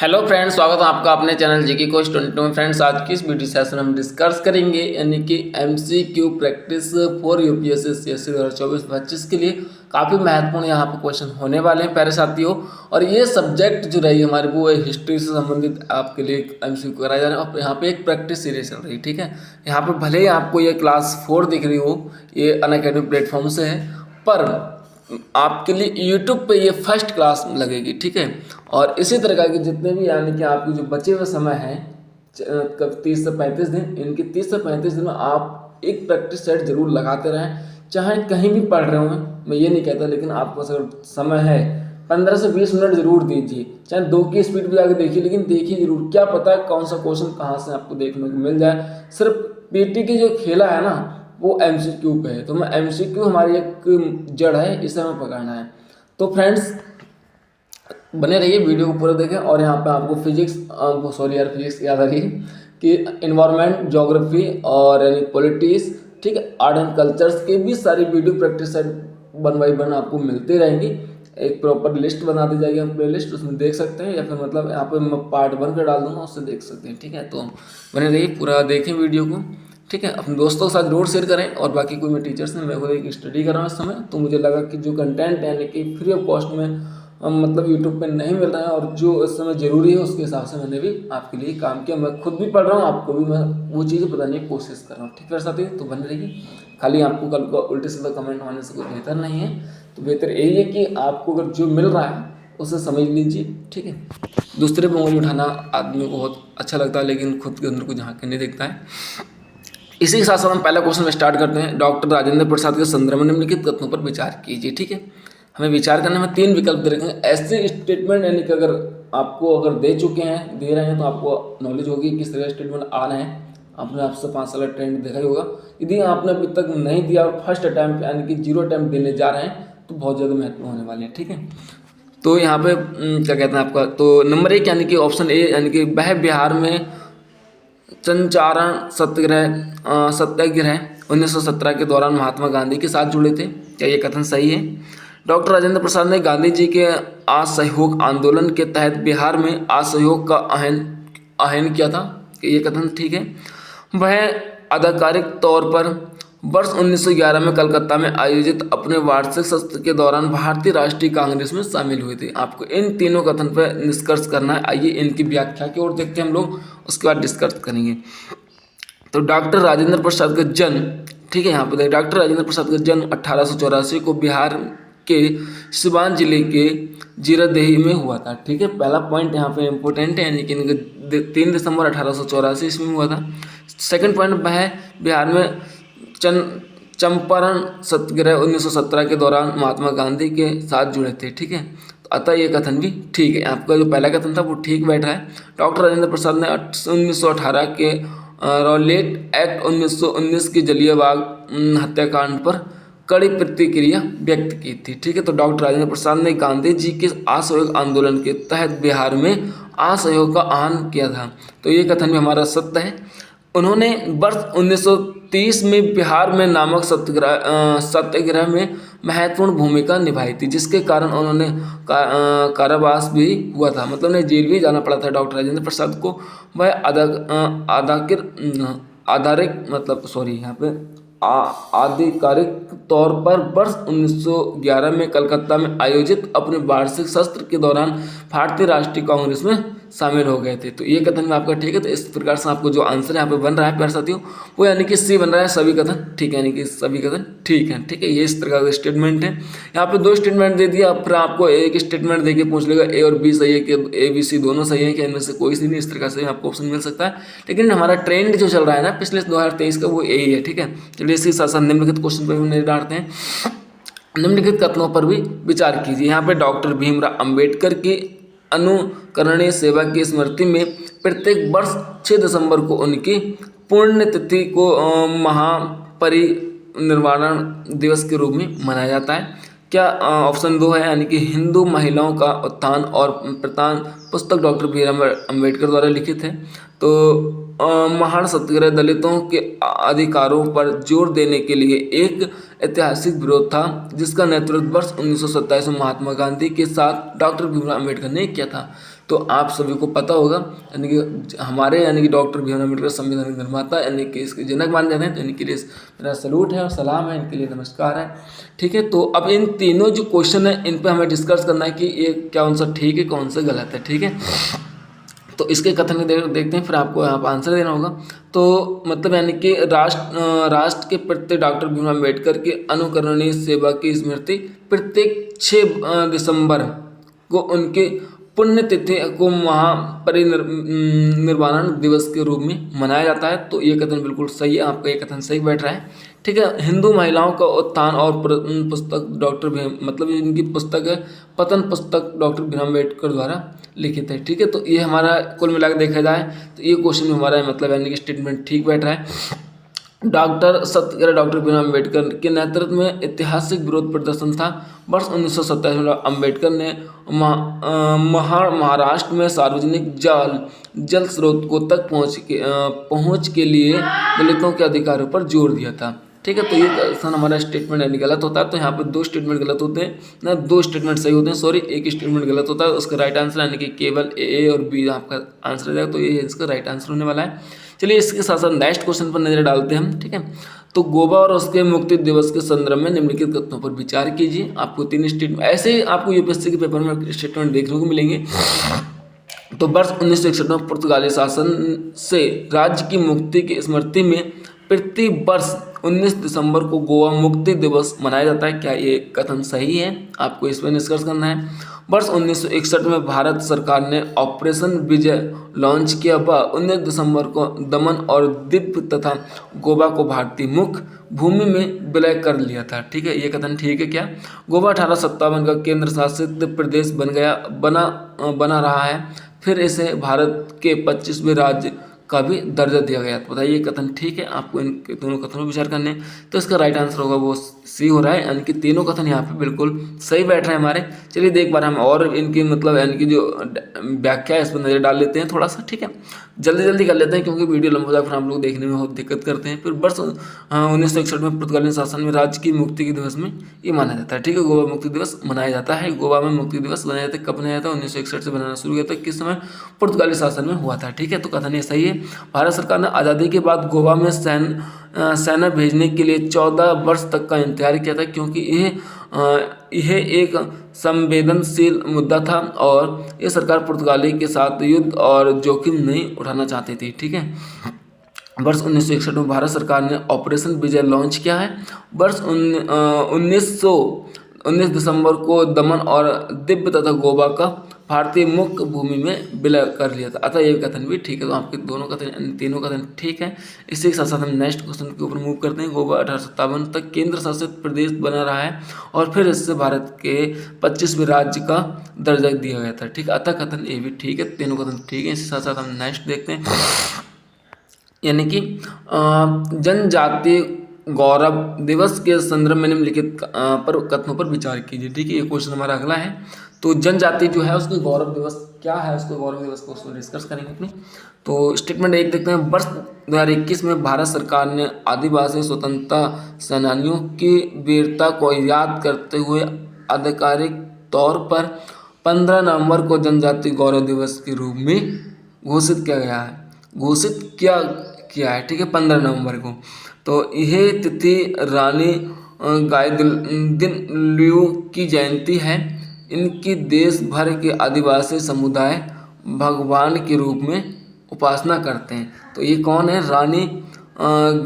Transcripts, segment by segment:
Hello friends, स्वागत है आपका अपने चैनल जीके कोच 22 में। फ्रेंड्स, आज की इस वीडियो सेशन हम डिस्कस करेंगे यानी कि MCQ practice for UPSC CSC 2024-25 के लिए काफ़ी महत्वपूर्ण यहाँ पे क्वेश्चन होने वाले हैं प्यारे साथियों। और ये सब्जेक्ट जो रही हमारी वो हिस्ट्री से संबंधित आपके लिए एमसीक्यू कराया जा रहा है। और यहाँ पे एक प्रैक्टिस सीरीज चल रही है, ठीक है। यहाँ पे भले ही आपको ये क्लास 4 दिख रही हो, ये अनअकैडमी प्लेटफॉर्म से है, पर आपके लिए यूट्यूब पे ये फर्स्ट क्लास लगेगी, ठीक है। और इसी तरह के जितने भी यानी कि आपके जो बचे हुए समय हैं 30 से 35 दिन, इनके 30 से 35 दिन में आप एक प्रैक्टिस सेट जरूर लगाते रहें, चाहे कहीं भी पढ़ रहे हो। मैं ये नहीं कहता, लेकिन आपको अगर समय है 15 से 20 मिनट जरूर दीजिए, चाहे 2 की स्पीड भी आगे देखिए, लेकिन देखिए जरूर, क्या पता है कौन सा क्वेश्चन कहाँ से आपको देखने को मिल जाए। सिर्फ पीटी की जो खेला है ना वो एमसीक्यू पे है, तो मैं एमसीक्यू हमारी एक जड़ है, इसे हमें पकड़ना है। तो फ्रेंड्स बने रहिए, वीडियो को पूरा देखें। और यहाँ पे आपको फिजिक्स याद आ रही है कि इन्वायरमेंट, ज्योग्राफी और यानी पॉलिटिक्स, ठीक है, आर्ट एंड कल्चर्स के भी सारी वीडियो प्रैक्टिस सेट 1 बाई 1 आपको मिलते रहेंगी। एक प्रॉपर लिस्ट बना दी जाएगी, हम प्ले लिस्ट उसमें देख सकते हैं, या फिर मतलब यहाँ पे मैं पार्ट 1 का डाल दूंगा, उससे देख सकते हैं, ठीक है। तो बने रहिए, पूरा देखें वीडियो को, ठीक है। अपने दोस्तों के साथ जरूर शेयर करें। और बाकी कोई मैं टीचर्स ने, मैं खुद एक स्टडी कर रहा हूँ इस समय, तो मुझे लगा कि जो कंटेंट है यानी कि फ्री ऑफ कॉस्ट में मतलब यूट्यूब पे नहीं मिल रहा है और जो इस समय ज़रूरी है, उसके हिसाब से मैंने भी आपके लिए काम किया। मैं खुद भी पढ़ रहा हूँ, आपको भी मैं वो चीज़ें बताने की कोशिश कर रहा हूँ, ठीक है साथी। तो बने रहिए, खाली आपको कल को उल्टे सीधा कमेंट होने से कोई बेहतर नहीं है। तो बेहतर यही है कि आपको अगर जो मिल रहा है उसे समझ लीजिए, ठीक है। दूसरे पे उंगली उठाना आदमी को बहुत अच्छा लगता है, लेकिन खुद के अंदर को झाँक के नहीं देखता है। इसी के साथ साथ हम पहला क्वेश्चन में स्टार्ट करते हैं। डॉक्टर राजेंद्र प्रसाद के संदर्भ में निम्नलिखित कथनों पर विचार कीजिए, ठीक है। हमें विचार करने में 3 विकल्प दे रखे हैं। ऐसे स्टेटमेंट यानी कि अगर आपको अगर दे रहे हैं तो आपको नॉलेज होगी किस तरह स्टेटमेंट आ रहे हैं। आपने आपसे 5 साल ट्रेंड देखा ही होगा। यदि आपने अभी तक नहीं दिया और फर्स्ट अटैम्प्ट यानी कि 0 अटैम्प्ट देने जा रहे हैं तो बहुत ज़्यादा महत्वपूर्ण होने वाले हैं, ठीक है। तो यहाँ पे क्या कहते हैं आपका, तो नंबर 1 यानी कि ऑप्शन ए यानी कि वह बिहार में चंपारण सत्याग्रह 1917 के दौरान महात्मा गांधी के साथ जुड़े थे। क्या ये कथन सही है? डॉक्टर राजेंद्र प्रसाद ने गांधी जी के असहयोग आंदोलन के तहत बिहार में असहयोग का आह्वान किया था। ये कथन ठीक है। वह आधिकारिक तौर पर वर्ष 1911 में कलकत्ता में आयोजित अपने वार्षिक सत्र के दौरान भारतीय राष्ट्रीय कांग्रेस में शामिल हुए थे। आपको इन तीनों कथन पर निष्कर्ष करना है। आइए इनकी व्याख्या की ओर देखते हैं हम लोग, उसके बाद डिस्कस करेंगे। तो डॉक्टर राजेंद्र प्रसाद का जन्म, ठीक है, यहाँ पर डॉक्टर राजेंद्र प्रसाद का जन्म 1884 को बिहार के सिवान जिले के जीरादेही में हुआ था, ठीक है। पहला पॉइंट यहाँ पे इम्पोर्टेंट है, यानी कि 3 दिसंबर 1884 ईस्वी में हुआ था। सेकंड पॉइंट वह बिहार में चंपारण सत्याग्रह 1917 के दौरान महात्मा गांधी के साथ जुड़े थे, ठीक है। तो अतः ये कथन भी ठीक है। आपका जो पहला कथन था वो ठीक बैठ रहा है। डॉक्टर राजेंद्र प्रसाद ने 1918 के रॉलेट एक्ट 1919 की जलियांवाला हत्याकांड पर कड़ी प्रतिक्रिया व्यक्त की थी, ठीक है। तो डॉक्टर राजेंद्र प्रसाद ने गांधी जी के असहयोग आंदोलन के तहत बिहार में असहयोग का आह्वान किया था, तो ये कथन भी हमारा सत्य है। उन्होंने वर्ष 1930 में बिहार में नामक सत्याग्रह में महत्वपूर्ण भूमिका निभाई थी, जिसके कारण उन्होंने कारावास भी हुआ था, मतलब उन्हें जेल भी जाना पड़ा था डॉक्टर राजेंद्र प्रसाद को। वह आधिकारिक तौर पर वर्ष 1911 में कलकत्ता में आयोजित अपने वार्षिक सत्र के दौरान भारतीय राष्ट्रीय कांग्रेस में शामिल हो गए थे। तो ये कथन में आपका ठीक है। तो इस प्रकार से आपको जो आंसर यहाँ पे बन रहा है प्यारे साथियों, वो यानी कि सी बन रहा है, सभी कथन ठीक है, यानी कि सभी कथन ठीक है, ठीक है। ये इस तरह का स्टेटमेंट है। यहाँ पे 2 स्टेटमेंट दे दिया, फिर आपको एक स्टेटमेंट देके पूछ लेगा ए और बी सही है कि ए बी सी दोनों सही है, कि इनमें से कोई सी नहीं। इस तरह से आपको ऑप्शन मिल सकता है, लेकिन हमारा ट्रेंड जो चल रहा है ना पिछले 2023 का, वो यही है, ठीक है। चलिए इसी साथ साथ निम्नलिखित क्वेश्चन पर भी नहीं डालते हैं। निम्नलिखित कथनों पर भी विचार कीजिए। यहाँ पे डॉक्टर भीमराव अंबेडकर की अनुकरणीय सेवा की स्मृति में प्रत्येक वर्ष 6 दिसंबर को उनकी पुण्यतिथि को महापरिनिर्वाण दिवस के रूप में मनाया जाता है। क्या ऑप्शन 2 है, यानी कि हिंदू महिलाओं का उत्थान और प्रदान पुस्तक डॉक्टर भीमराव अंबेडकर द्वारा लिखित है। तो महान सत्याग्रह दलितों के अधिकारों पर जोर देने के लिए एक ऐतिहासिक विरोध था, जिसका नेतृत्व वर्ष 1927 में महात्मा गांधी के साथ डॉक्टर भीमराव अंबेडकर ने किया था। तो आप सभी को पता होगा, यानी कि हमारे यानी कि डॉक्टर भीमराव अम्बेडकर संविधान के निर्माता यानी कि इसके जनक माने जाते हैं। तो इनके लिए मेरा सलूट है और सलाम है, इनके लिए नमस्कार है। ठीक है, तो अब इन तीनों जो क्वेश्चन है इन पर हमें डिस्कस करना है कि ये कौन सा ठीक है कौन सा गलत है। ठीक है, तो इसके कथन को देखते हैं, फिर आपको यहाँ पर आंसर देना होगा। तो मतलब यानी कि राष्ट्र के प्रति डॉक्टर भीमराव अम्बेडकर की अनुकरणीय सेवा की स्मृति प्रत्येक 6 दिसंबर को उनके पुण्यतिथि को महापरिनिर्वाण दिवस के रूप में मनाया जाता है। तो ये कथन बिल्कुल सही है, आपका ये कथन सही बैठ रहा है। ठीक है, हिंदू महिलाओं का उत्थान और पुस्तक डॉक्टर मतलब इनकी पुस्तक है पतन पुस्तक डॉक्टर भीमराव अम्बेडकर द्वारा लिखित है। ठीक है, तो ये हमारा कुल मिलाकर देखा जाए तो ये क्वेश्चन हमारा मतलब यानी कि स्टेटमेंट ठीक बैठ रहा है। डॉक्टर भीमराव अम्बेडकर के नेतृत्व में ऐतिहासिक विरोध प्रदर्शन था। वर्ष 1927 में अम्बेडकर ने महाराष्ट्र में सार्वजनिक जल स्रोत को तक पहुँच के लिए दलितों के अधिकारों पर जोर दिया था। ठीक है, तो ये क्वेश्चन हमारा स्टेटमेंट यानी गलत होता है। तो यहाँ पर 2 स्टेटमेंट गलत होते हैं ना, 2 स्टेटमेंट सही होते हैं, सॉरी एक स्टेटमेंट गलत होता है। उसका राइट आंसर यानी कि केवल ए और बी आपका आंसर हो जाएगा। तो ये इसका राइट आंसर होने वाला है। चलिए इसके साथ साथ नेक्स्ट क्वेश्चन पर नजर डालते हैं हम। ठीक है, तो गोवा और उसके मुक्ति दिवस के संदर्भ में निम्नलिखित कथनों पर विचार कीजिए। आपको 3 स्टेटमेंट ऐसे ही आपको यूपीएससी के पेपर में स्टेटमेंट देखने को मिलेंगे। तो वर्ष 1961 में पुर्तगाली शासन से राज्य की मुक्ति की स्मृति में प्रति वर्ष 19 दिसंबर को गोवा मुक्ति दिवस मनाया जाता है। क्या ये कथन सही है? आपको इस पर निष्कर्ष करना है। वर्ष 1961 में भारत सरकार ने ऑपरेशन विजय लॉन्च किया व 19 दिसंबर को दमन और दीव तथा गोवा को भारतीय मुख्य भूमि में विलय कर लिया था। ठीक है, ये कथन ठीक है क्या? गोवा 1857 का केंद्र शासित प्रदेश बना रहा है। फिर इसे भारत के 25वें राज्य का भी दर्जा दिया गया। तो बताइए कथन ठीक है? आपको इन दोनों कथनों पर विचार करने। तो इसका राइट आंसर होगा वो सी हो रहा है, यानी कि तीनों कथन यहाँ पे बिल्कुल सही बैठ रहे हैं हमारे। चलिए एक बार हम और इनकी मतलब यानी कि जो व्याख्या है इस पर नजर डाल लेते हैं थोड़ा सा। ठीक है, जल्दी कर लेते हैं क्योंकि वीडियो लंबा जाए, फिर हम लोग देखने में बहुत दिक्कत करते हैं। फिर वर्ष 1961 में पुर्तगाली शासन में राज्य की मुक्ति के दिवस में ये माना जाता है। ठीक है, गोवा मुक्ति दिवस मनाया जाता है। गोवा में मुक्ति दिवस मनाया जाता है। कब मनाया जाता है? 1961 से बनाना शुरू किया था। किस समय? पुर्तगाली शासन में हुआ था। ठीक है, तो कथन ये सही है। भारत सरकार ने आज़ादी के बाद गोवा में सेना भेजने के लिए 14 वर्ष तक का इंतजार किया था, क्योंकि यह एक संवेदनशील मुद्दा था और यह सरकार पुर्तगाली के साथ युद्ध और जोखिम नहीं उठाना चाहती थी। ठीक है, वर्ष 1961 में भारत सरकार ने ऑपरेशन विजय लॉन्च किया है। वर्ष 19 दिसंबर को दमन और दीव तथा गोवा का भारतीय मुख्य भूमि में विलय कर लिया था। अतः ये कथन भी ठीक है। तो आपके दोनों कथन तीनों कथन ठीक है। इसी के साथ साथ हम नेक्स्ट क्वेश्चन के ऊपर मूव करते हैं। गोवा 1857 तक केंद्र शासित प्रदेश बना रहा है और फिर इससे भारत के 25वें राज्य का दर्जा दिया गया था। ठीक है, अतः कथन ये भी ठीक है। तीनों कथन ठीक है। इसी के साथ साथ हम नेक्स्ट देखते हैं, यानी कि जनजातीय गौरव दिवस के संदर्भ में निम्नलिखित कथनों पर विचार कीजिए। ठीक है, ये क्वेश्चन हमारा अगला है। तो जनजाति जो है उसकी गौरव दिवस क्या है, उसको गौरव दिवस को उसमें डिस्कस करेंगे अपनी। तो स्टेटमेंट 1 देखते हैं। वर्ष 2021 में भारत सरकार ने आदिवासी स्वतंत्रता सेनानियों की वीरता को याद करते हुए आधिकारिक तौर पर 15 नवंबर को जनजाति गौरव दिवस के रूप में घोषित किया है। ठीक है, 15 नवंबर को। तो यह तिथि रानी गाइदिन्लिउ की जयंती है। इनकी देश भर के आदिवासी समुदाय भगवान के रूप में उपासना करते हैं। तो ये कौन है? रानी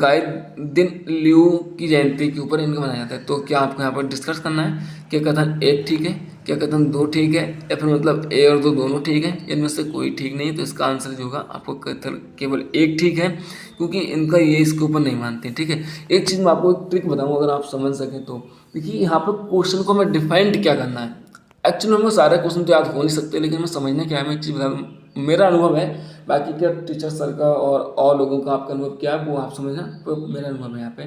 गाइदिन्लिउ की जयंती के ऊपर इनका मनाया जाता है। तो क्या आपको यहाँ पर डिस्कस करना है कि कथन 1 ठीक है, क्या कथन 2 ठीक है, या फिर मतलब ए और 2 दोनों ठीक है, इनमें से कोई ठीक नहीं है। तो इसका आंसर जो होगा आपको कथन केवल 1 ठीक है, क्योंकि इनका ये इसके ऊपर नहीं मानते। ठीक है, एक चीज़ मैं आपको एक ट्रिक बताऊँगा अगर आप समझ सकें तो। देखिए यहाँ पर क्वेश्चन को हमें डिफाइंड क्या करना है। एक्चुअली हमें सारे क्वेश्चन तो याद हो नहीं सकते, लेकिन हमें समझना क्या है। मैं एक चीज़ बता, मेरा अनुभव है, बाकी क्या टीचर सर का और लोगों का आपका अनुभव क्या है वो आप समझना। तो मेरा अनुभव है यहाँ पे।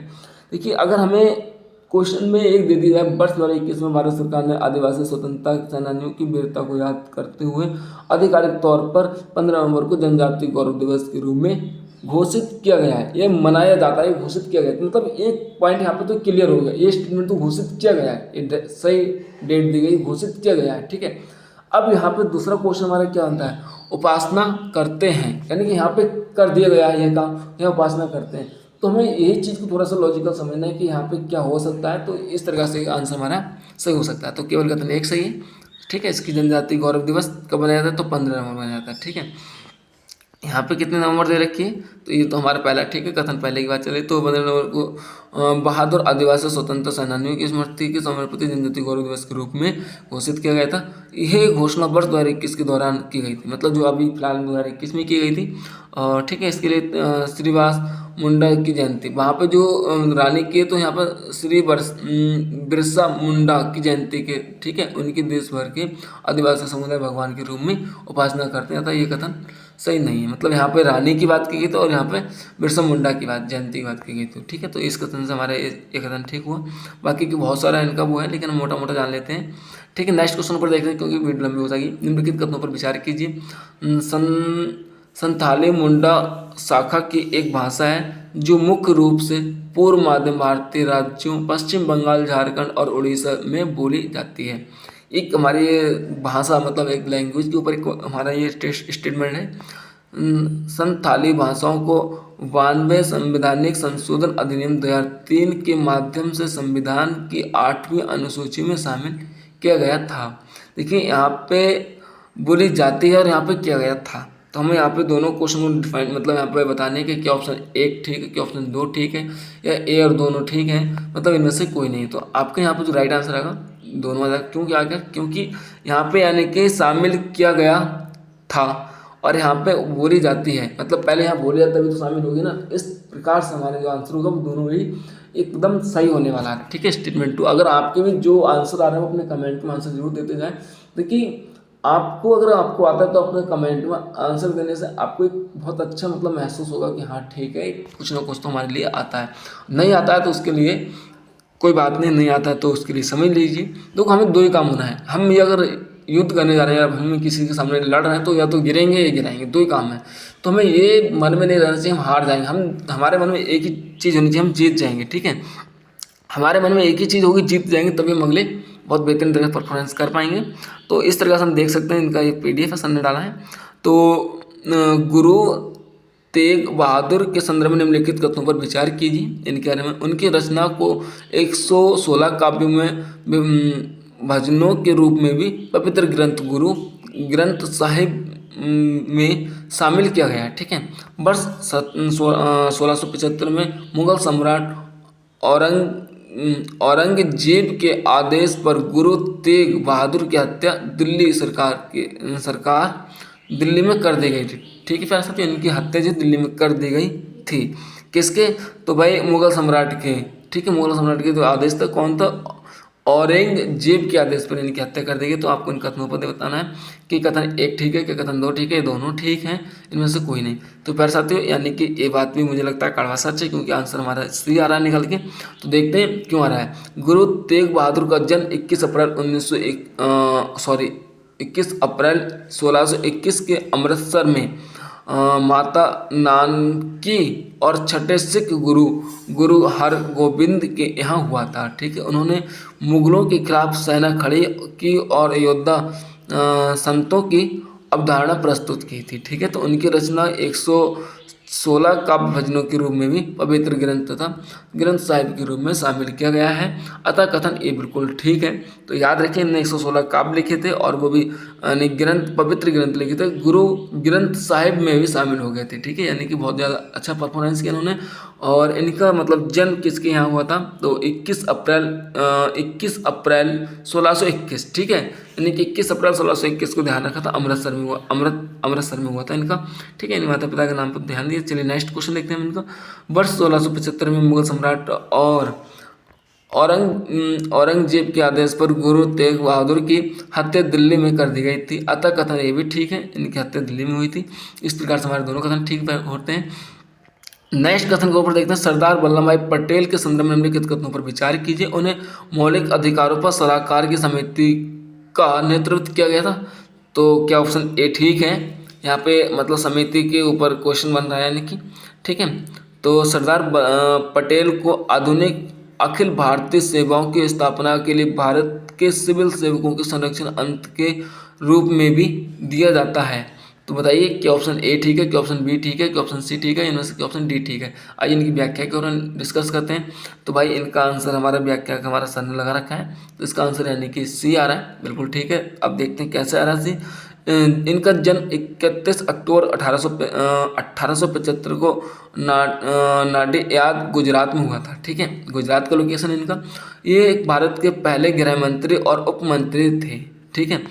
देखिए अगर हमें क्वेश्चन में एक दे दिया जाए, वर्ष 2021 में भारत सरकार ने आदिवासी स्वतंत्रता सेनानियों की वीरता को याद करते हुए आधिकारिक तौर पर 15 नवंबर को जनजातीय गौरव दिवस के रूप में घोषित किया गया है। ये मनाया जाता है, घोषित किया गया है। मतलब एक पॉइंट यहाँ पे तो क्लियर हो गया, ये स्टेटमेंट तो घोषित किया गया है, ये सही डेट दी गई, घोषित किया गया है। ठीक है, अब यहाँ पे दूसरा क्वेश्चन हमारा क्या आता है, उपासना करते हैं, यानी कि यहाँ पे कर दिया गया है ये काम, यहाँ उपासना करते हैं। तो हमें यही चीज़ को थोड़ा सा लॉजिकल समझना है कि यहाँ पे क्या हो सकता है। तो इस तरह से आंसर हमारा सही हो सकता है। तो केवल कथन एक सही है, ठीक है। इसकी जनजाति गौरव दिवस कब मनाया जाता है, तो 15 नवंबर मनाया जाता है, ठीक है। यहाँ पे कितने नवंबर दे रखी है, तो ये तो हमारा पहला ठीक है, कथन पहले की बात चले। तो 15 नवंबर को बहादुर आदिवासी स्वतंत्रता सेनानियों की स्मृति के समर्पित जनजाति गौरव दिवस के रूप में घोषित किया गया था। यह घोषणा वर्ष 2021 के दौरान की गई थी, मतलब जो अभी फिलहाल 2021 में की गई थी, ठीक है। इसके लिए श्रीवास मुंडा की जयंती, वहाँ पे जो रानी की है, तो यहाँ पर श्री बिरसा मुंडा की जयंती के, ठीक है, उनकी देश भर के आदिवासी समुदाय भगवान के रूप में उपासना करते हैं। अतः ये कथन सही नहीं है, मतलब यहाँ पे रानी की बात की गई तो, और यहाँ पे बिरसा मुंडा की बात, जयंती की बात की गई तो, ठीक है। तो इस कथन से हमारा एक कथन ठीक हुआ। बाकी की बहुत सारा इनका वो है, लेकिन मोटा मोटा जान लेते हैं, ठीक है। नेक्स्ट क्वेश्चन पर देखते हैं, क्योंकि वीडियो लंबी हो जाएगी। निम्नलिखित कथनों पर विचार कीजिए। संथाली मुंडा शाखा की एक भाषा है जो मुख्य रूप से पूर्व मध्य भारतीय राज्यों पश्चिम बंगाल, झारखंड और उड़ीसा में बोली जाती है। एक हमारी ये भाषा, मतलब एक लैंग्वेज के ऊपर एक हमारा ये स्टेटमेंट है। संथाली भाषाओं को 92वें संवैधानिक संशोधन अधिनियम 2003 के माध्यम से संविधान की 8वीं अनुसूची में शामिल किया गया था। देखिए यहाँ पे बोली जाती है और यहाँ पे किया गया था, तो हमें यहाँ पे दोनों क्वेश्चन को डिफाइन, मतलब यहाँ पे बताने के क्या ऑप्शन एक ठीक है, क्या ऑप्शन दो ठीक है, या ए और दोनों ठीक है, मतलब इनमें से कोई नहीं। तो आपके यहाँ पे जो राइट आंसर आएगा दोनों आ जाएगा। क्यों क्या आ गया, क्योंकि यहाँ पे यानी कि शामिल किया गया था और यहाँ पे बोली जाती है, मतलब पहले यहाँ बोली जाती है तभी तो शामिल होगी ना। इस प्रकार से हमारे जो आंसर होगा वो दोनों ही एकदम सही होने वाला है, ठीक है। स्टेटमेंट टू, अगर आपके भी जो आंसर आ रहे हैं वो अपने कमेंट में आंसर जरूर देते जाएं। देखिए आपको अगर आपको आता है तो अपने कमेंट में आंसर देने से आपको एक बहुत अच्छा मतलब महसूस होगा कि हाँ ठीक है, कुछ ना कुछ तो हमारे लिए आता है। नहीं आता है तो उसके लिए कोई बात नहीं, नहीं आता है तो उसके लिए समझ लीजिए। देखो हमें दो ही काम होना है, हम ये अगर युद्ध करने जा रहे हैं या हम किसी के सामने लड़ रहे हैं तो या तो गिरेंगे या गिराएंगे, दो ही काम है। तो हमें ये मन में नहीं रहना चाहिए हम हार जाएंगे, हमारे मन में एक ही चीज़ होनी चाहिए, हम जीत जाएंगे, ठीक है। हमारे मन में एक ही चीज़ होगी, जीत जाएंगे, तभी हम अगले बहुत बेहतरीन तरह परफॉर्मेंस कर पाएंगे। तो इस तरह से हम देख सकते हैं, इनका ये PDF है, सर ने डाला है। तो गुरु तेग बहादुर के संदर्भ में निम्नलिखित कथनों पर विचार कीजिए इनके बारे में। उनकी रचना को 116 काव्यों में भजनों के रूप में भी पवित्र ग्रंथ गुरु ग्रंथ साहिब में शामिल किया गया है, ठीक है। वर्ष 1675 में मुगल सम्राट औरंगजेब के आदेश पर गुरु तेग बहादुर की हत्या दिल्ली में कर दी गई थी, ठीक है। फिर साथ इनकी हत्या जो दिल्ली में कर दी गई थी, किसके, तो भाई मुगल सम्राट के, ठीक है। मुगल सम्राट के जो आदेश था, कौन था, औरंगजेब के आदेश पर इनकी हत्या कर दी गई। तो आपको इन कथनों पर बताना है कि कथन एक ठीक है, कि कथन दो ठीक है, दोनों ठीक हैं, इनमें से कोई नहीं। तो प्यारे साथियों, यानी कि ये बात भी मुझे लगता है कड़वा सच है, क्योंकि आंसर हमारा सही आ रहा है निकल के। तो देखते हैं क्यों आ रहा है। गुरु तेग बहादुर का जन्म 21 अप्रैल 1621 के अमृतसर में माता नानकी और छठे सिख गुरु हरगोबिंद के यहाँ हुआ था, ठीक है। उन्होंने मुगलों के खिलाफ सेना खड़ी की और योद्धा संतों की अवधारणा प्रस्तुत की थी, ठीक है। तो उनकी रचना 116 काव्य भजनों के रूप में भी पवित्र ग्रंथ तथा ग्रंथ साहिब के रूप में शामिल किया गया है। अतः कथन ये बिल्कुल ठीक है। तो याद रखें, इन्होंने 116 काव्य लिखे थे और वो भी ग्रंथ, पवित्र ग्रंथ लिखे थे, गुरु ग्रंथ साहिब में भी शामिल हो गए थे, ठीक है। यानी कि बहुत ज़्यादा अच्छा परफॉर्मेंस किया इन्होंने। और इनका मतलब जन्म किसके यहाँ हुआ था, तो 21 अप्रैल 1621, ठीक है। यानी कि 21 अप्रैल 1621 को ध्यान रखा था, अमृतसर में हुआ था इनका, ठीक है। इन माता पिता के नाम पर ध्यान दिए। चलिए नेक्स्ट क्वेश्चन देखते हैं इनका। वर्ष 1675 में मुगल सम्राट और औरंगजेब के आदेश पर गुरु तेग बहादुर की हत्या दिल्ली में कर दी गई थी। अतः कथन ये भी ठीक है, इनकी हत्या दिल्ली में हुई थी। इस प्रकार से हमारे दोनों कथन ठीक होते हैं। नेक्स्ट कथन के ऊपर देखते हैं। सरदार वल्लभ भाई पटेल के संदर्भ में निम्नलिखित कथनों पर विचार कीजिए। उन्हें मौलिक अधिकारों पर सलाहकार की समिति का नेतृत्व किया गया था। तो क्या ऑप्शन ए ठीक है, यहाँ पे मतलब समिति के ऊपर क्वेश्चन बन रहा है, यानी कि ठीक है। तो सरदार पटेल को आधुनिक अखिल भारतीय सेवाओं की स्थापना के लिए भारत के सिविल सेवकों के संरक्षण अंत के रूप में भी दिया जाता है। तो बताइए कि ऑप्शन ए ठीक है, कि ऑप्शन बी ठीक है, कि ऑप्शन सी ठीक है, इनमें से कि ऑप्शन डी ठीक है। आइए इनकी व्याख्या के और डिस्कस करते हैं। तो भाई इनका आंसर हमारा व्याख्या का हमारा सर ने लगा रखा है, तो इसका आंसर यानी कि सी आ रहा है, बिल्कुल ठीक है। अब देखते हैं कैसे आ रहा है सी। इनका जन्म 31 अक्टूबर 1875 को नाडियाद गुजरात में हुआ था, ठीक है। गुजरात का लोकेशन इनका। ये एक भारत के पहले गृह मंत्री और उप मंत्री थे, ठीक है।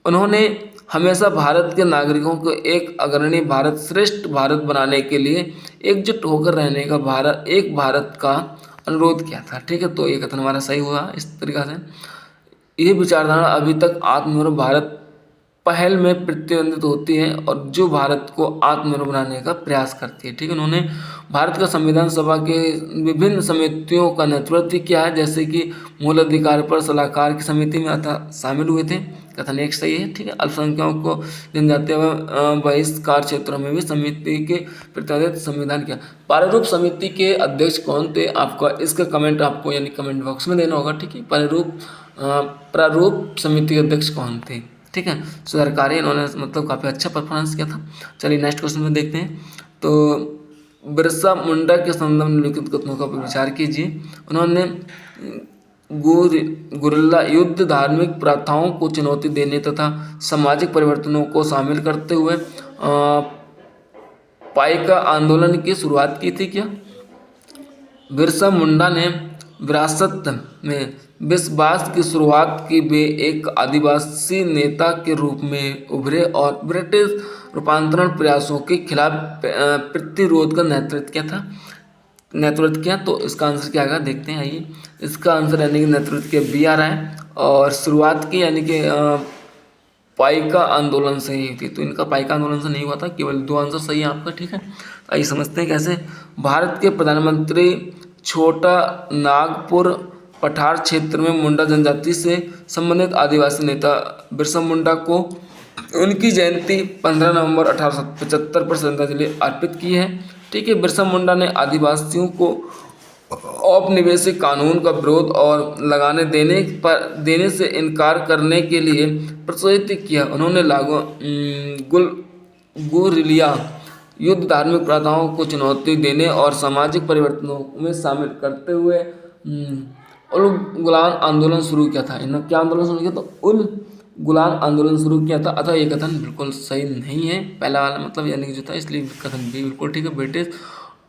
उन्होंने हमेशा भारत के नागरिकों को एक अग्रणी भारत श्रेष्ठ भारत बनाने के लिए एकजुट होकर रहने का एक भारत का अनुरोध किया था, ठीक है। तो ये कथन हमारा सही हुआ इस तरीका से। ये विचारधारा अभी तक आत्मनिर्भर भारत पहल में प्रतिबंधित होती है और जो भारत को आत्मनिर्भर बनाने का प्रयास करती है, ठीक है। उन्होंने भारत का संविधान सभा के विभिन्न समितियों का नेतृत्व किया है, जैसे कि मूल अधिकार पर सलाहकार की समिति में अतः शामिल हुए थे। कथन एक सही है, ठीक है। अल्पसंख्यकों को जनजातीय व बहिष्कार क्षेत्रों में भी समिति के प्रतिनिधित्व संविधान किया। प्रारूप समिति के अध्यक्ष कौन थे, आपका इसका कमेंट आपको यानी कमेंट बॉक्स में देना होगा, ठीक है। प्रारूप समिति के अध्यक्ष कौन थे, ठीक है। सरकारी इन्होंने मतलब काफ़ी अच्छा परफॉर्मेंस किया था। चलिए नेक्स्ट क्वेश्चन में देखते हैं। तो बिरसा मुंडा के संदर्भ में लिखित कथनों का विचार कीजिए। उन्होंने गुरिल्ला युद्ध, धार्मिक प्रथाओं को चुनौती देने तथा सामाजिक परिवर्तनों को शामिल करते हुए पाइका आंदोलन की शुरुआत की थी क्या? बिरसा मुंडा ने विरासत में विश्वास की शुरुआत की। वे एक आदिवासी नेता के रूप में उभरे और ब्रिटिश रूपांतरण प्रयासों के खिलाफ प्रतिरोध का नेतृत्व किया। तो इसका आंसर क्या आएगा देखते हैं। आइए इसका आंसर यानी कि नेतृत्व के बी आ रहा है और शुरुआत की यानी कि पाइका आंदोलन से ही थी। तो इनका पाइका आंदोलन से नहीं हुआ था, केवल दो आंसर सही है आपका, ठीक है। आइए समझते हैं कैसे। भारत के प्रधानमंत्री छोटा नागपुर पठार क्षेत्र में मुंडा जनजाति से संबंधित आदिवासी नेता बिरसा मुंडा को उनकी जयंती 15 नवंबर 1875 पर श्रद्धांजलि अर्पित की है, ठीक है। बिरसा मुंडा ने आदिवासियों को औपनिवेशिक कानून का विरोध और लगाने देने से इनकार करने के लिए प्रोत्साहित किया। उन्होंने गुरिल्ला युद्ध, धार्मिक प्रथाओं को चुनौती देने और सामाजिक परिवर्तनों में शामिल करते हुए उल गुलान आंदोलन शुरू किया था। इन्होंने क्या आंदोलन शुरू किया? तो उल गुलान आंदोलन शुरू किया था। अतः ये कथन बिल्कुल सही नहीं है, पहला वाला मतलब यानी कि जो था, इसलिए कथन भी बिल्कुल ठीक है। ब्रिटिश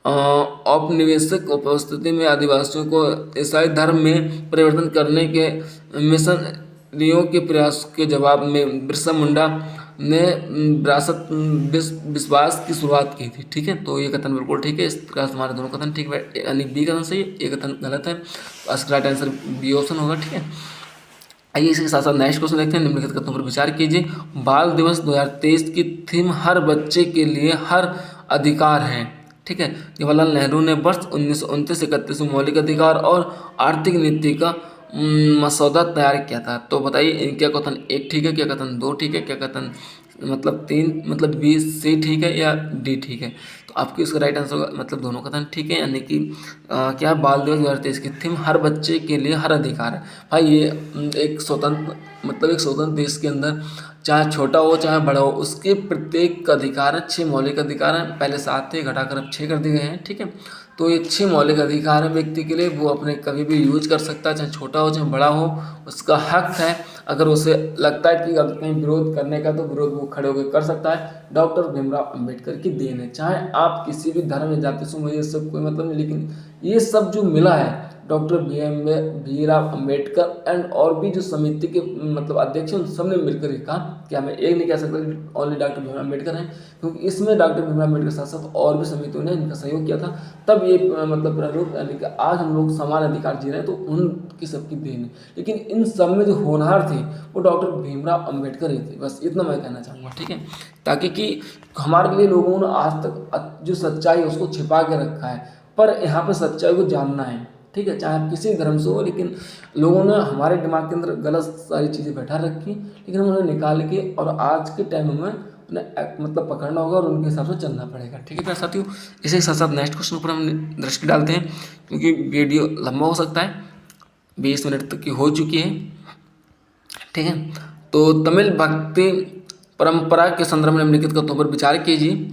औपनिवेशिक उपस्थिति में आदिवासियों को ईसाई धर्म में परिवर्तन करने के मिशनरियों के प्रयास के जवाब में बिरसा मुंडा ने विश्वास की शुरुआत की थी, ठीक है। तो ये कथन बिल्कुल ठीक है। इस प्रकार से हमारे दोनों कथन ठीक है, यानी बी कथन सही है, ये कथन गलत है। तो इसका राइट आंसर बी ऑप्शन होगा, ठीक है। आइए इसके साथ साथ नेक्स्ट क्वेश्चन देखते हैं। निम्नलिखित कथनों पर विचार कीजिए। बाल दिवस 2023 की थीम हर बच्चे के लिए हर अधिकार है, ठीक है। जवाहरलाल नेहरू ने वर्ष 1929-31 में मौलिक अधिकार और आर्थिक नीति का मसौदा तैयार किया था। तो बताइए क्या कथन एक ठीक है, क्या कथन दो ठीक है, क्या कथन मतलब तीन मतलब बी सी ठीक है या डी ठीक है? तो आपकी इसका राइट आंसर होगा मतलब दोनों कथन ठीक है, यानी कि क्या बाल दिवस 2023 की थीम हर बच्चे के लिए हर अधिकार है। भाई ये एक स्वतंत्र देश के अंदर चाहे छोटा हो चाहे बड़ा हो, उसके प्रत्येक अधिकार है, 6 मौलिक अधिकार हैं। पहले 7 थे, घटाकर अब 6 कर दिए गए हैं, ठीक है। तो ये 6 मौलिक अधिकार है व्यक्ति के लिए, वो अपने कभी भी यूज कर सकता है, चाहे छोटा हो चाहे बड़ा हो, उसका हक है। अगर उसे लगता है कि अगर कहीं विरोध करने का तो विरोध वो खड़े होकर कर सकता है। डॉक्टर भीमराव अंबेडकर की देन है। चाहे आप किसी भी धर्म या जाति से, मुझे ये सब कोई मतलब नहीं, लेकिन ये सब जो मिला है डॉक्टर भीमराव अंबेडकर एंड और भी जो समिति के मतलब अध्यक्ष हैं, उन सब ने मिलकर कहा कि हमें एक नहीं कह सकता कि ओनली डॉक्टर भीमराव अंबेडकर हैं, क्योंकि इसमें डॉक्टर भीमराव अंबेडकर के साथ साथ और भी समितियों ने इनका सहयोग किया था। तब ये मतलब प्रारूप यानी कि आज हम लोग समान अधिकार जी रहे हैं, तो उनकी सबकी देन है। लेकिन इन सब में जो होनहार थे वो डॉक्टर भीमराव अंबेडकर ही थे, बस इतना मैं कहना चाहूँगा, ठीक है। ताकि कि हमारे लिए लोगों ने आज तक जो सच्चाई है उसको छिपा के रखा है, पर यहाँ पर सच्चाई को जानना है, ठीक है। चाहे आप किसी धर्म से हो, लेकिन लोगों ने हमारे दिमाग के अंदर गलत सारी चीज़ें बैठा रखी, लेकिन उन्हें निकाल के और आज के टाइम में उन्हें मतलब पकड़ना होगा और उनके हिसाब से चलना पड़ेगा, ठीक है प्यारे साथियों। इसी के साथ साथ नेक्स्ट क्वेश्चन पर हम दृष्टि डालते हैं, क्योंकि वीडियो लंबा हो सकता है, 20 मिनट तक की हो चुकी है, ठीक है। तो तमिल भक्ति परंपरा के संदर्भ में निम्नलिखित कथनों पर विचार कीजिए।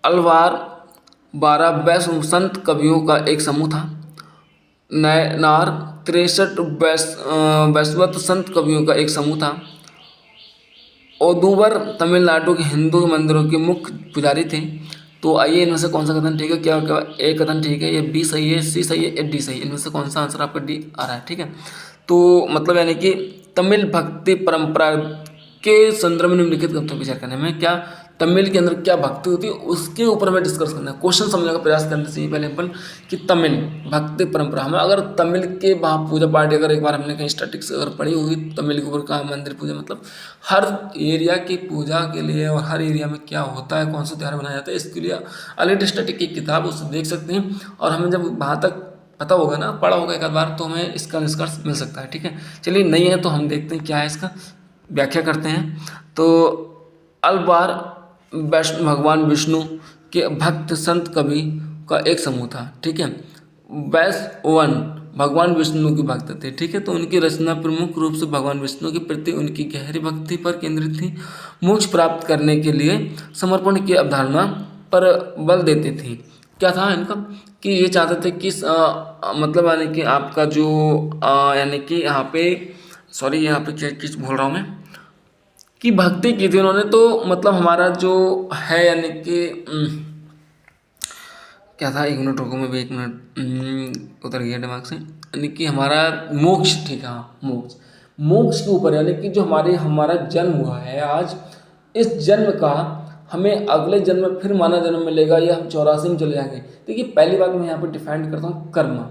अलवार 12 वैष्णव संत कवियों का एक समूह था। नयनार 63 वैष्णव संत कवियों का एक समूह था। ओदुवर तमिलनाडु के हिंदू मंदिरों के मुख्य पुजारी थे। तो आइए इनमें से कौन सा कथन ठीक है, क्या क्या ए कथन ठीक है, ये बी सही है, सी सही है, या डी सही है, इनमें से कौन सा आंसर आपका डी आ रहा है। ठीक है, तो मतलब यानी कि तमिल भक्ति परंपरा के संदर्भ में निम्नलिखित कथनों पर विचार करने में क्या तमिल के अंदर क्या भक्ति होती है उसके ऊपर हमें डिस्कस करना है। क्वेश्चन समझने का प्रयास करने से पहले अपन कि तमिल भक्ति परंपरा हमें अगर तमिल के वहाँ पूजा पाठ अगर एक बार हमने कहीं स्टैटिक्स अगर पढ़ी होगी तमिल के ऊपर कहा मंदिर पूजा मतलब हर एरिया की पूजा के लिए और हर एरिया में क्या होता है, कौन सा त्यौहार मनाया जाता है, इसके लिए अलग स्टैटिक की किताब उससे देख सकते हैं। और हमें जब वहाँ तक पता होगा ना, पढ़ा होगा एक आध बार, तो हमें इसका निष्कर्ष मिल सकता है। ठीक है, चलिए नहीं है तो हम देखते हैं क्या है, इसका व्याख्या करते हैं। तो अलबार भगवान विष्णु के भक्त संत कवि का एक समूह था। ठीक है, वैष्णवन भगवान विष्णु के भक्त थे। ठीक है, तो उनकी रचना प्रमुख रूप से भगवान विष्णु के प्रति उनकी गहरी भक्ति पर केंद्रित थी। मोक्ष प्राप्त करने के लिए समर्पण की अवधारणा पर बल देते थे। क्या था इनका कि ये चाहते थे कि मतलब यानी कि आपका जो यानी कि यहाँ पे यहाँ पे क्या किस बोल रहा हूँ मैं कि भक्ति की थी उन्होंने, तो मतलब हमारा जो है यानी कि क्या था, एक मिनट रुको, मैं भी एक मिनट उतर गया दिमाग से, यानी कि हमारा मोक्ष। ठीक है, हाँ मोक्ष के ऊपर यानी कि जो हमारा जन्म हुआ है आज, इस जन्म का हमें अगले जन्म में फिर माना जन्म मिलेगा या हम 84 में चले जाएंगे। देखिए पहली बात मैं यहाँ पर डिफाइन करता हूँ कर्म।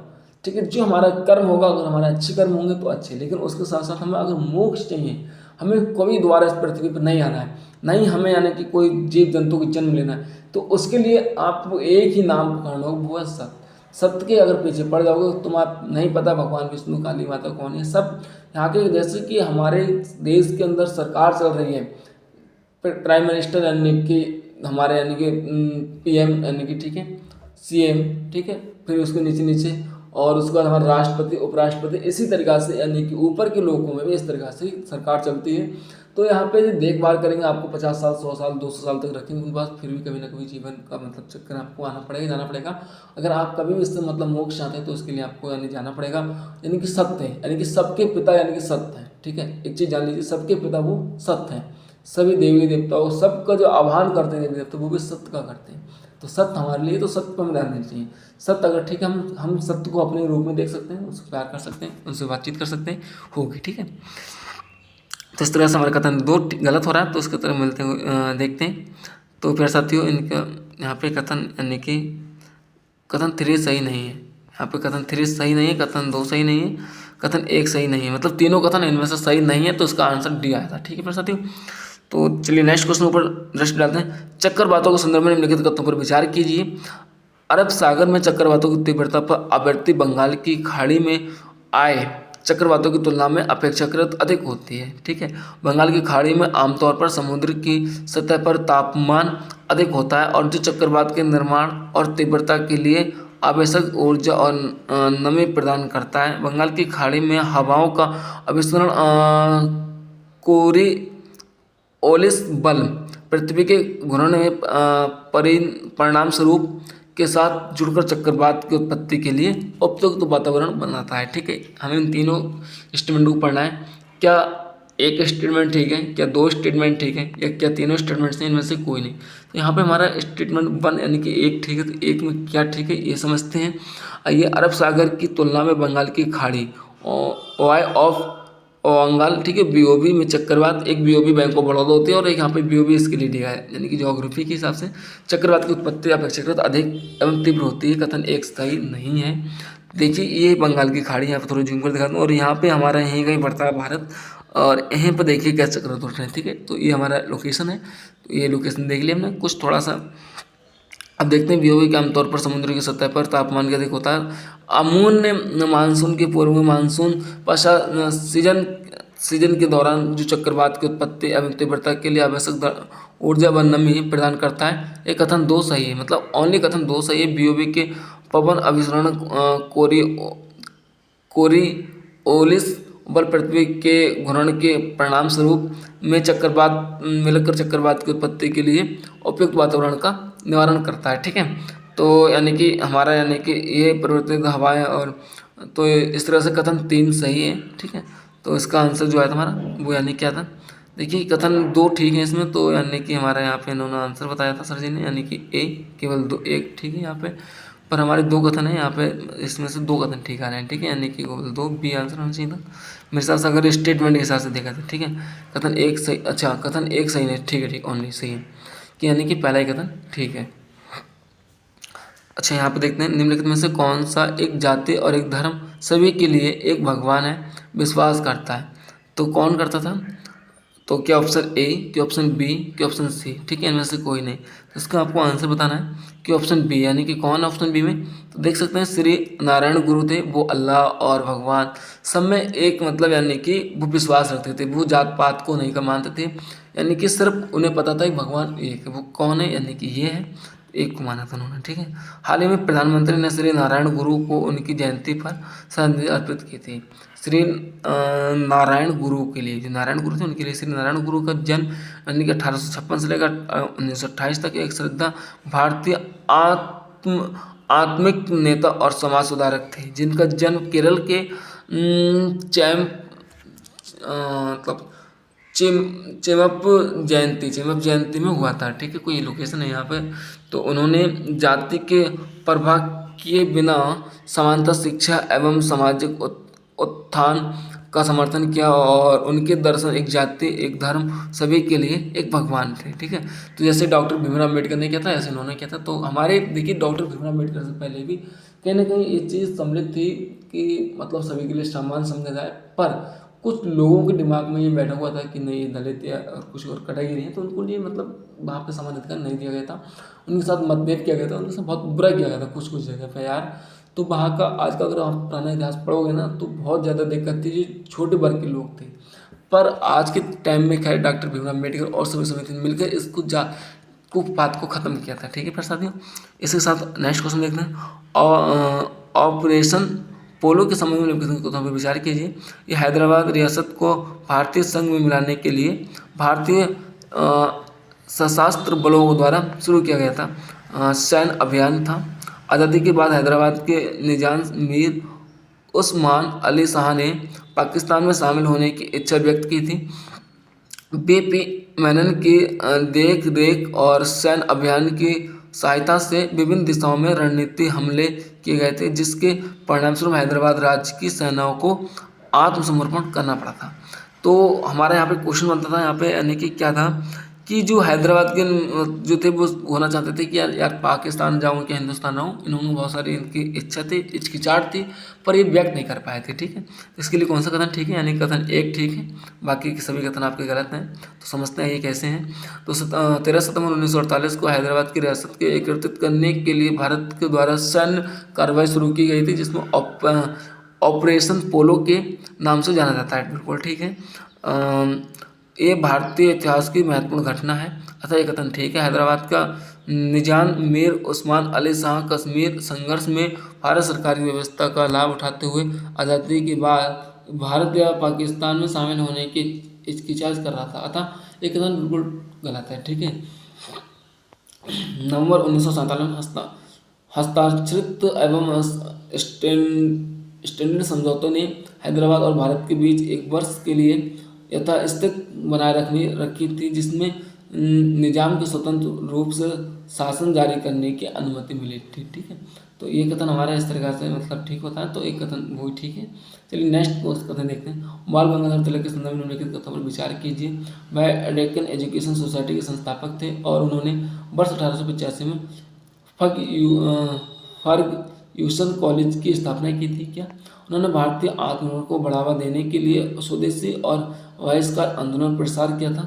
ठीक है, जो हमारा कर्म होगा, अगर हमारे अच्छे कर्म होंगे तो अच्छे, लेकिन उसके साथ साथ हमें अगर मोक्ष चाहिए, हमें कभी दोबारा इस पृथ्वी पर नहीं आना है, नहीं हमें यानी कि कोई जीव जंतु की जन्म लेना है, तो उसके लिए आपको एक ही नाम पकड़ना होगा, वो है सत्य। सत्य के अगर पीछे पड़ जाओगे तो तुम आप नहीं पता भगवान विष्णु काली माता कौन है, सब यहाँ के जैसे कि हमारे देश के अंदर सरकार चल रही है, प्राइम मिनिस्टर यानी कि हमारे यानी कि PM यानी कि ठीक है CM, ठीक है, फिर उसके नीचे नीचे और उसके बाद हमारे राष्ट्रपति उपराष्ट्रपति, इसी तरीक़ा से यानी कि ऊपर के लोगों में भी इस तरीक़ा से सरकार चलती है। तो यहाँ पे देखभाल करेंगे, आपको 50 साल 100 साल 200 साल तक रखेंगे, उसके बाद फिर भी कभी ना कभी जीवन का मतलब चक्कर आपको आना पड़ेगा, जाना पड़ेगा। अगर आप कभी भी इससे मतलब मोक्ष चाहते हैं तो उसके लिए आपको यानी जाना पड़ेगा। यानी कि सत्य है, यानी कि सबके पिता यानी कि सत्य है। ठीक है, एक चीज़ जान लीजिए, सबके पिता वो सत्य है। सभी देवी देवताओं सबका जो आह्वान करते हैं देवी देवता वो भी सत्य का करते हैं। तो सत्य हमारे लिए, तो सत्य पर हमें ध्यान देना चाहिए। सत्य अगर ठीक है, हम सत्य को अपने रूप में देख सकते हैं, उससे प्यार कर सकते हैं, उनसे बातचीत कर सकते हैं, होगी। ठीक है, तो इस तरह से हमारा कथन 2 गलत हो रहा है, तो उसके तरफ मिलते हुए देखते हैं। तो फिर साथियों इनका यहाँ पे कथन यानी कि कथन 3 सही नहीं है, यहाँ पे कथन 3 सही नहीं है, कथन 2 सही नहीं है, कथन 1 सही नहीं है, मतलब तीनों कथन इनमें से सही नहीं है, तो इसका आंसर डी आया था। ठीक है फिर साथियों, तो चलिए नेक्स्ट क्वेश्चन ऊपर दृष्टि डालते हैं। चक्रवातों के संदर्भ में निम्नलिखित कथनों पर विचार कीजिए। अरब सागर में चक्रवातों की तीव्रता पर आवृत्ति बंगाल की खाड़ी में आए चक्रवातों की तुलना में अपेक्षाकृत अधिक होती है। ठीक है, बंगाल की खाड़ी में आमतौर पर समुद्र की सतह पर तापमान अधिक होता है और जो चक्रवात के निर्माण और तीव्रता के लिए आवश्यक ऊर्जा और नमी प्रदान करता है। बंगाल की खाड़ी में हवाओं का अभिसरण कोरिओलिस बल पृथ्वी के घूर्णन में परिणाम स्वरूप के साथ जुड़कर चक्रवात की उत्पत्ति के लिए उपयुक्त वातावरण बनाता है। ठीक है, हमें इन तीनों स्टेटमेंट को पढ़ना है। क्या एक स्टेटमेंट ठीक है, क्या 2 स्टेटमेंट ठीक है, या क्या तीनों स्टेटमेंट्स हैं, इनमें से कोई नहीं। तो यहाँ पे हमारा स्टेटमेंट 1 यानी कि 1 ठीक है, तो 1 में क्या ठीक है ये समझते हैं। आइए, अरब सागर की तुलना में बंगाल की खाड़ी वाई ऑफ बंगाल, ठीक है, BOB में चक्रवात, एक BOB बैंक ऑफ बड़ौदा होती है और एक यहाँ पे BOB इसके लिए दिया है, यानी कि ज्योग्राफी के हिसाब से चक्रवात की उत्पत्ति अपेक्षाकृत अधिक एवं तीव्र होती है। कथन 1 सही नहीं है। देखिए ये बंगाल की खाड़ी, यहाँ पे थोड़ी जूम कर दिखा दूँ, और यहाँ पे हमारा यहीं कहीं पड़ता है भारत, और यहीं पर देखिए क्या चक्रवात उठ रहे हैं। ठीक है, तो ये हमारा लोकेशन है, तो ये लोकेशन देख लिया हमने कुछ थोड़ा सा। अब देखते हैं BOB के आमतौर पर समुद्र की सतह पर तापमान के अधिक होता है। अमून्य मानसून के पूर्व में मानसून पश्चात सीजन के दौरान जो चक्रवात की उत्पत्ति एवं तीव्रता के लिए आवश्यक ऊर्जा व नमी प्रदान करता है। एक कथन 2 सही है, मतलब ओनली कथन 2 सही है। BOB के पवन अभिसरण कोरिओलिस बल पृथ्वी के घूर्णन के परिणाम स्वरूप में चक्रवात मिलकर चक्रवात की उत्पत्ति के लिए उपयुक्त वातावरण का निवारण करता है। ठीक है, तो यानी कि हमारा यानी कि ये परिवर्तित हवाएं और तो इस तरह से कथन 3 सही है। ठीक है, तो इसका आंसर जो है तुम्हारा वो यानी क्या था, देखिए कथन 2 ठीक है इसमें, तो यानी कि हमारा यहाँ पे इन्होंने आंसर बताया था सर जी ने, यानी कि ए केवल 2 एक ठीक है यहाँ पे, पर हमारे 2 कथन है यहाँ पे, इसमें से 2 कथन ठीक आ रहे हैं। ठीक है, यानी कि केवल 2 बी आंसर होना चाहिए था मेरे हिसाब से, अगर स्टेटमेंट के हिसाब से देखा था। ठीक है, कथन 1 सही, अच्छा कथन 1 सही नहीं, ठीक है ठीक ओनली सही है, कि यानी कि पहला ही कथन ठीक है। अच्छा यहाँ पे देखते हैं, निम्नलिखित में से कौन सा एक जाति और एक धर्म सभी के लिए एक भगवान है विश्वास करता है, तो कौन करता था, तो क्या ऑप्शन ए, क्या ऑप्शन बी, क्या ऑप्शन सी। ठीक है, इनमें से कोई नहीं, तो इसका आपको आंसर बताना है कि ऑप्शन बी, यानी कि कौन ऑप्शन बी में, तो देख सकते हैं श्री नारायण गुरु थे, वो अल्लाह और भगवान सब में एक मतलब यानी कि वो विश्वास रखते थे, वो जात पात को नहीं का मानते थे, यानी कि सिर्फ उन्हें पता था कि भगवान एक है, वो कौन है, यानी कि ये है, एक को माना था उन्होंने। ठीक है, हाल ही में प्रधानमंत्री ने श्री नारायण गुरु को उनकी जयंती पर श्रद्धांजलि अर्पित की थी। श्री नारायण गुरु के लिए, जो नारायण गुरु थे उनके लिए श्री नारायण गुरु का जन्म यानी कि 1856 से लेकर 1928 तक एक श्रद्धा भारतीय आत्मिक नेता और समाज सुधारक थे, जिनका जन्म केरल के मतलब चेमप जयंती में हुआ था। ठीक है, कोई लोकेशन है यहाँ पे, तो उन्होंने जाति के प्रभाव किए बिना समानता, शिक्षा एवं सामाजिक उत्थान का समर्थन किया, और उनके दर्शन एक जाति एक धर्म सभी के लिए एक भगवान थे। ठीक है, तो जैसे डॉक्टर भीमराव अम्बेडकर ने किया था, ऐसे उन्होंने किया था। तो हमारे देखिए डॉक्टर भीमराव अम्बेडकर से पहले भी कहीं ना कहीं ये चीज़ सम्मिलित थी कि मतलब सभी के लिए समान समझा जाए, पर कुछ लोगों के दिमाग में ये बैठा हुआ था कि नहीं ये दलित या कुछ और कैटेगरी है, तो उनको लिए मतलब वहाँ पे समान अधिकार नहीं दिया गया था, उनके साथ मतभेद किया गया था, उनके साथ बहुत बुरा किया गया था कुछ जगह पे यार। तो वहाँ का आज का अगर आप पुराना इतिहास पढ़ोगे ना, तो बहुत ज़्यादा दिक्कत थी, जो छोटे वर्ग के लोग थे। पर आज के टाइम में खैर डॉक्टर भीमराव अम्बेडकर और सभी समिति ने मिलकर इसको बात को ख़त्म किया था। ठीक है, फिर साथियों इसके साथ नेक्स्ट क्वेश्चन देखते हैं। ऑपरेशन पोलो के संबंध में निम्नलिखित को हम विचार कीजिए। ये हैदराबाद रियासत को भारतीय संघ में मिलाने के लिए भारतीय सशस्त्र बलों द्वारा शुरू किया गया था सैन्य अभियान था। आज़ादी के बाद हैदराबाद के निजाम मीर उस्मान अली शाह ने पाकिस्तान में शामिल होने की इच्छा व्यक्त की थी। बीपी मेनन की देख रेख और सैन्य अभियान की सहायता से विभिन्न दिशाओं में रणनीति हमले किए गए थे, जिसके परिणामस्वरूप हैदराबाद राज्य की सेनाओं को आत्मसमर्पण करना पड़ा था। तो हमारा यहाँ पे क्वेश्चन बनता था यहाँ पे, यानी कि क्या था कि जो हैदराबाद के जो थे वो होना चाहते थे कि यार पाकिस्तान जाऊँ कि हिंदुस्तान रहूँ, इन्होंने बहुत सारी इनकी इच्छा थी, हिचकिचाहट थी, पर ये व्यक्त नहीं कर पाए थे। ठीक है, इसके लिए कौन सा कथन ठीक है, यानी कथन 1 ठीक है, बाकी के सभी कथन आपके गलत हैं। तो समझते हैं ये कैसे हैं। तो 13 सितंबर 1948 को हैदराबाद की रियासत के एकत्रित करने के लिए भारत के द्वारा सैन्य कार्रवाई शुरू की गई थी, जिसमें ऑपरेशन पोलो के नाम से जाना जाता है। बिल्कुल ठीक है, ये भारतीय इतिहास की महत्वपूर्ण घटना है, अतः ये कथन ठीक है। हैदराबाद का निजाम मीर उस्मान अली शाह कश्मीर संघर्ष में भारत सरकारी व्यवस्था का लाभ उठाते हुए आज़ादी के बाद भारत या पाकिस्तान में शामिल होने की हिचकिचाहट कर रहा था, अतः ये कथन बिल्कुल गलत है। ठीक है, नवंबर 1947 में हस्ताक्षरित एवं स्टैंडर्ड समझौतों ने हैदराबाद और भारत के बीच एक वर्ष के लिए यथास्थिति बनाए रखी थी, जिसमें निजाम के स्वतंत्र रूप से शासन जारी करने की अनुमति मिली थी। ठीक है, तो ये कथन हमारा इस तरह से मतलब ठीक होता है, तो एक कथन वो ठीक है। चलिए नेक्स्ट कथन देखते हैं। बाल गंगाधर तिलक के संदर्भ में निम्नलिखित कथनों पर विचार कीजिए। वह डेक्कन एजुकेशन सोसाइटी के संस्थापक थे और उन्होंने वर्ष 1885 में फर्ग्यूसन कॉलेज की स्थापना की थी। क्या उन्होंने भारतीय आत्मनिर्भर को बढ़ावा देने के लिए स्वदेशी और बहिष्कार आंदोलन प्रसार किया था।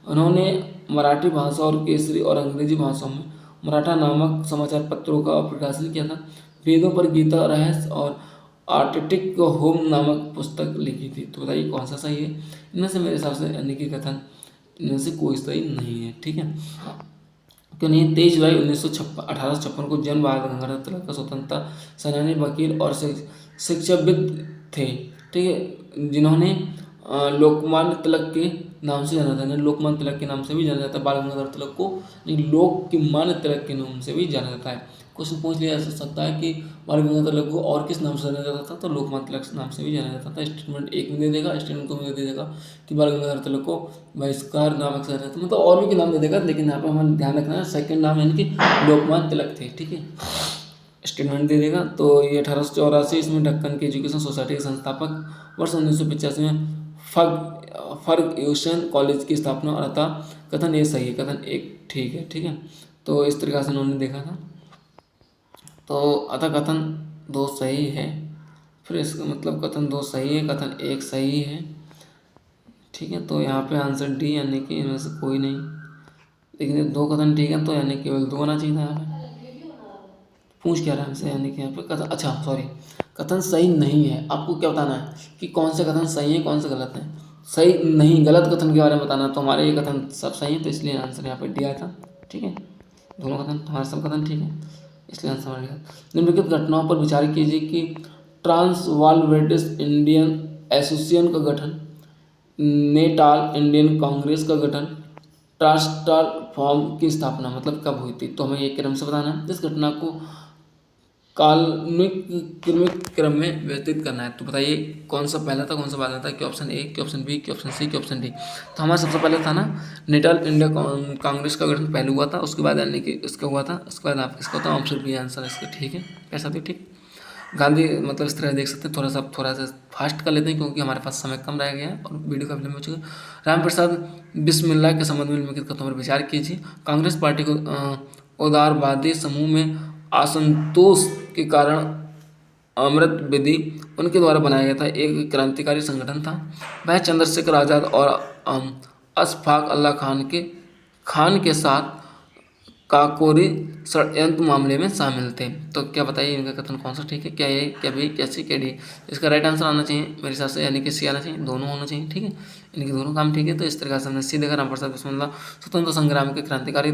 उन्होंने मराठी भाषा और केसरी और अंग्रेजी भाषाओं में मराठा नामक समाचार पत्रों का प्रकाशन किया था। वेदों पर गीता रहस्य और आर्टिटिक होम नामक पुस्तक लिखी थी। तो बताइए कौन सा सही है इनमें से, मेरे हिसाब से यानी कि कथन इनमें से कोई सही नहीं है। ठीक है, क्यों नहीं। 23 जुलाई 1856 को जन्म बाल गंगाधर तिलक का स्वतंत्रता सेनानी, वकील और शिक्षाविद थे। ठीक है, जिन्होंने लोकमान्य तिलक के नाम से जाना जाता है। लोकमान्य तिलक के नाम से भी जाना जाता है बाल गंगाधर तिलक को, लोकमान्य तिलक के नाम से भी जाना जाता है। क्वेश्चन पूछ लिया जा सकता है कि बाल गंगाधर तिलक को और किस नाम से जाना जाता था, तो लोकमान्य तिलक नाम से भी जाना जाता था। स्टेटमेंट एक में दे देगा, स्टेटमेंट दो में दे देगा कि बाल गंगाधर तिलक को बहिष्कार नामक से जाना जाता, मतलब और भी के नाम दे देगा, लेकिन यहाँ पर हमें ध्यान रखना है सेकंड नाम यानी कि लोकमान्य तिलक थे। ठीक है, स्टेटमेंट दे देगा। तो ये 1884 इसमें ढक्कन की एजुकेशन सोसाइटी के संस्थापक, वर्ष 1985 में फर्ग्यूसन कॉलेज की स्थापना, और अतः कथन ये सही है, कथन एक ठीक है। ठीक है, तो इस तरीके से उन्होंने देखा था। तो अतः कथन दो सही है, फिर इसका मतलब कथन दो सही है, कथन एक सही है। ठीक है, तो यहाँ पे आंसर डी यानी कि इनमें से कोई नहीं, लेकिन ये दो कथन ठीक है, तो यानी केवल दो होना चाहिए था यहाँ पे। पूछ क्या रहा है हमसे, यानी कि यहाँ पे कथन, अच्छा सॉरी, कथन सही नहीं है। आपको क्या बताना है कि कौन से कथन सही है कौन से गलत है। सही नहीं, गलत कथन के बारे में बताना। तो हमारे ये कथन सब सही है, तो इसलिए आंसर यहाँ पे डी आया था। ठीक है, दोनों कथन हमारे सब कथन ठीक है, इसलिए आंसर हमारे गया। निम्नलिखित घटनाओं पर विचार कीजिए कि ट्रांसवाल ब्रिटिश इंडियन एसोसिएशन का गठन, नेटाल इंडियन कांग्रेस का गठन, ट्रांसटाल फॉर्म की स्थापना मतलब कब हुई थी। तो हमें एक क्रम से बताना है। इस घटना को काल्पनिक क्रम में व्यतीत करना है। तो बताइए कौन सा पहला था कौन सा बाद में था, कि ऑप्शन ए, कि ऑप्शन बी, कि ऑप्शन सी, कि ऑप्शन डी। तो हमारा सबसे पहले था ना नेटाल इंडिया कांग्रेस का गठन पहले हुआ था, उसके बाद यानी कि इसका हुआ था, उसके बाद आप किसका होता, ऑप्शन बी आंसर इसका ठीक है। कैसा भी ठीक। गांधी मतलब इस तरह देख सकते हैं, थोड़ा सा फास्ट कर लेते हैं क्योंकि हमारे पास समय कम रह गया है और वीडियो काफी लंबी हो चुकी है। रामप्रसाद बिस्मिल्लाह के संबंध में निम्नलिखित कथनों पर विचार कीजिए। कांग्रेस पार्टी को उदारवादी समूह में असंतोष के कारण अमृत विधि उनके द्वारा बनाया गया था, एक क्रांतिकारी संगठन था। वह चंद्रशेखर आज़ाद और अशफाक अल्लाह खान के साथ काकोरी षड्यंत्र मामले में शामिल थे। तो क्या बताइए इनका कथन कौन सा ठीक है, क्या ए, क्या बी, क्या सी, क्या डी। इसका राइट आंसर आना चाहिए मेरे हिसाब से, यानी कि सी आना चाहिए, दोनों होना चाहिए। ठीक है, इनके दोनों काम ठीक है। तो इस तरह से हमने सी देखा। रामप्रसाद बिस्मिल्लाह स्वतंत्र संग्राम के क्रांतिकारी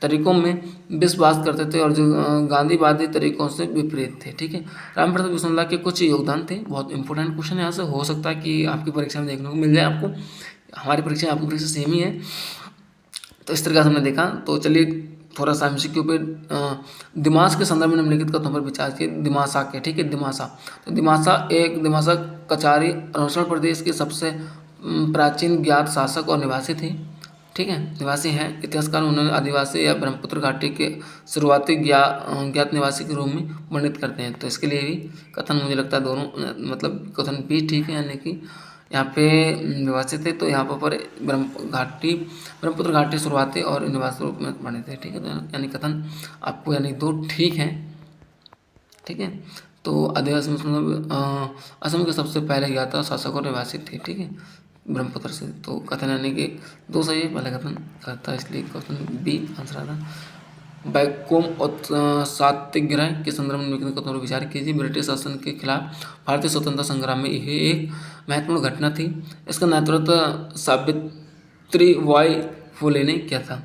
तरीकों में विश्वास करते थे और जो गांधीवादी तरीकों से विपरीत थे। ठीक है, रामप्रसाद बिस्मिल्लाह के कुछ योगदान थे। बहुत इंपॉर्टेंट क्वेश्चन यहाँ से हो सकता है कि आपकी परीक्षा में देखने को मिल जाए आपको। हमारी परीक्षा आपकी परीक्षा सेम ही है, तो इस तरह से हमने देखा। तो चलिए थोड़ा सा एमसीक्यू पे दिमाग के संदर्भ में निम्नलिखित कथनों पर विचार किए। दिमासा के, ठीक है, दिमासा। तो दिमासा कचारी अरुणाचल प्रदेश के सबसे प्राचीन ज्ञात शासक और निवासी थे। ठीक है, निवासी हैं। इतिहासकार उन्होंने आदिवासी या ब्रह्मपुत्र घाटी के शुरुआती ज्ञात निवासी के रूप में वर्णित करते हैं। तो इसके लिए भी कथन मुझे लगता है दोनों मतलब कथन भी ठीक है, यानी कि यहाँ पे निवासी थे, तो यहाँ पर ब्रह्मपुत्र घाटी शुरुआती और निवासी रूप में बने थे। ठीक है, तो यानी कथन आपको यानी दो ठीक है। ठीक है, तो आदिवासी मतलब असम के सबसे पहले ज्ञात शासक और निवासी थे। ठीक है, ब्रह्मपुत्र से। तो कथन यानी कि दो सही है, पहला कथन गलत था, इसलिए कथन बी आंसर आता। बैकोम और सत्याग्रह के संदर्भ में निम्नलिखित कथनों पर विचार कीजिए। ब्रिटिश शासन के खिलाफ भारतीय स्वतंत्रता संग्राम में यह एक महत्वपूर्ण घटना थी। इसका नेतृत्व सावित्रीबाई फुले ने किया था।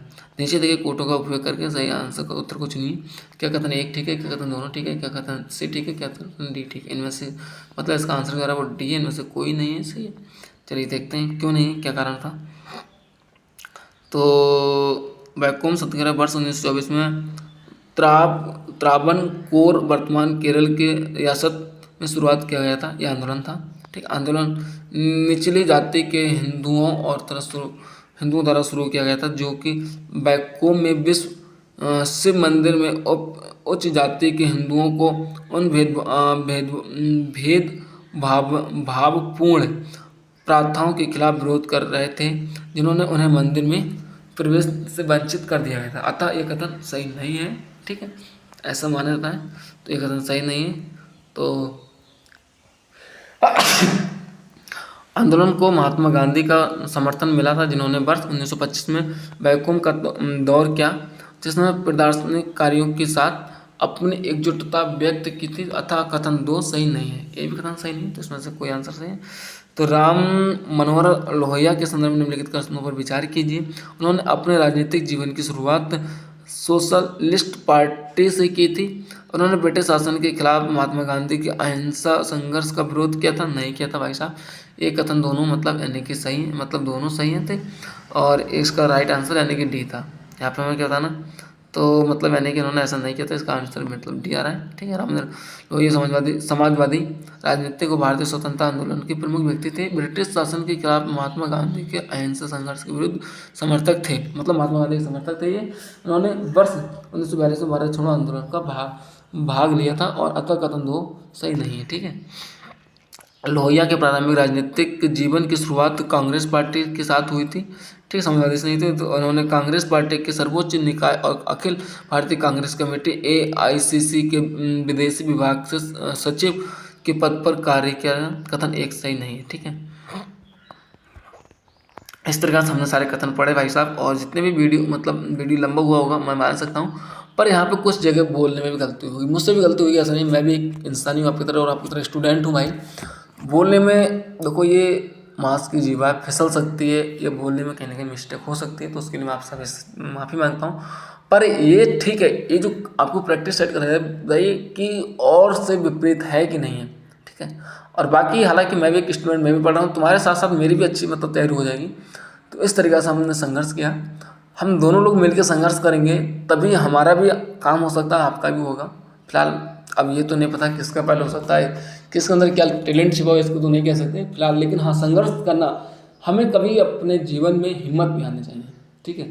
नीचे दिए कोटों का उपयोग करके सही आंसर का उत्तर को चुनिए। क्या कथन एक ठीक है, क्या कथन दोनों ठीक है, क्या कथन सी ठीक है, क्या कथन डी ठीक है। इनमें से मतलब इसका आंसर जो है वो डी है, इनमें से कोई नहीं है सही है। चलिए देखते हैं क्यों नहीं है, क्या कारण था। तो बैकोम सत्याग्रह वर्ष 1924 में त्रावणकोर वर्तमान केरल के रियासत में शुरुआत किया गया था। यह आंदोलन था। ठीक, आंदोलन निचली जाति के हिंदुओं द्वारा शुरू किया गया था, जो कि बैकोम में शिव मंदिर में उच्च जाति के हिंदुओं को उन भावपूर्ण प्रथाओं के खिलाफ विरोध कर रहे थे जिन्होंने उन्हें मंदिर में प्रवेश से वंचित कर दिया गया था। अतः ये कथन सही नहीं है। ठीक है, ऐसा माना जाता है, तो ये कथन सही नहीं है। तो आंदोलन को महात्मा गांधी का समर्थन मिला था, जिन्होंने वर्ष 1925 में बैकोम का दौर किया, जिसमें प्रदर्शनकारियों कार्यों के साथ अपनी एकजुटता व्यक्त की थी। अतः कथन दो सही नहीं है, ये भी कथन सही नहीं है, तो इसमें से कोई आंसर सही है। तो राम मनोहर लोहिया के संदर्भ में निम्नलिखित कथनों पर विचार कीजिए। उन्होंने अपने राजनीतिक जीवन की शुरुआत सोशलिस्ट पार्टी से की थी उन्होंने ब्रिटिश शासन के खिलाफ महात्मा गांधी के अहिंसा संघर्ष का विरोध किया था, नहीं किया था भाई साहब। ये कथन दोनों मतलब यानी कि सही, मतलब दोनों सही हैं थे। और इसका राइट आंसर यानी कि डी था। यहाँ पे हमें क्या था ना, तो मतलब यानी कि उन्होंने ऐसा नहीं किया था, इसका आंसर मतलब डी आ रहा है। ठीक है, रामचंद्र लोहिया समाजवादी राजनीतिक और भारतीय स्वतंत्रता आंदोलन के प्रमुख व्यक्ति थे। ब्रिटिश शासन के खिलाफ महात्मा गांधी के अहिंसा संघर्ष के विरुद्ध समर्थक थे, मतलब महात्मा गांधी के समर्थक थे ये। उन्होंने वर्ष 1942 में भारत छोड़ो आंदोलन का भाग लिया था, और अतः कथन दो सही नहीं है। ठीक है, लोहिया के प्रारंभिक राजनीतिक जीवन की शुरुआत कांग्रेस पार्टी के साथ हुई थी। ठीक है, समाजवादी से नहीं थी, तो उन्होंने कांग्रेस पार्टी के सर्वोच्च निकाय और अखिल भारतीय कांग्रेस कमेटी AICC के विदेशी विभाग से सचिव के पद पर कार्य किया। कथन एक सही नहीं है। ठीक है, इस तरह से हमने सारे कथन पढ़े भाई साहब, और जितने भी वीडियो लंबा हुआ होगा मैं मान सकता हूँ, पर यहाँ पे कुछ जगह बोलने में भी गलती होगी, मुझसे भी गलती होगी, ऐसा नहीं। मैं भी एक इंसान ही हूँ आपकी तरह, और आपकी तरह स्टूडेंट हूँ भाई। बोलने में देखो, ये मांस की जीवा फिसल सकती है, ये बोलने में कहीं ना कहीं मिस्टेक हो सकती है, तो उसके लिए मैं आपसे माफ़ी मांगता हूँ। पर ये ठीक है, ये जो आपको प्रैक्टिस सेट कर रहा है कि और से विपरीत है कि नहीं है। ठीक है, और बाकी हालांकि मैं भी एक स्टूडेंट, मैं भी पढ़ रहा हूँ, तुम्हारे साथ साथ मेरी भी अच्छी मतलब तैयारी हो जाएगी। तो इस तरीक़े से हमने संघर्ष किया, हम दोनों लोग मिलकर संघर्ष करेंगे, तभी हमारा भी काम हो सकता है, आपका भी होगा। फिलहाल अब ये तो नहीं पता किसका पहले हो सकता है, किसके अंदर क्या टैलेंट छिपा हुआ है, इसको तो नहीं कह सकते फिलहाल। लेकिन हाँ, संघर्ष करना, हमें कभी अपने जीवन में हिम्मत भी आनी चाहिए। ठीक है,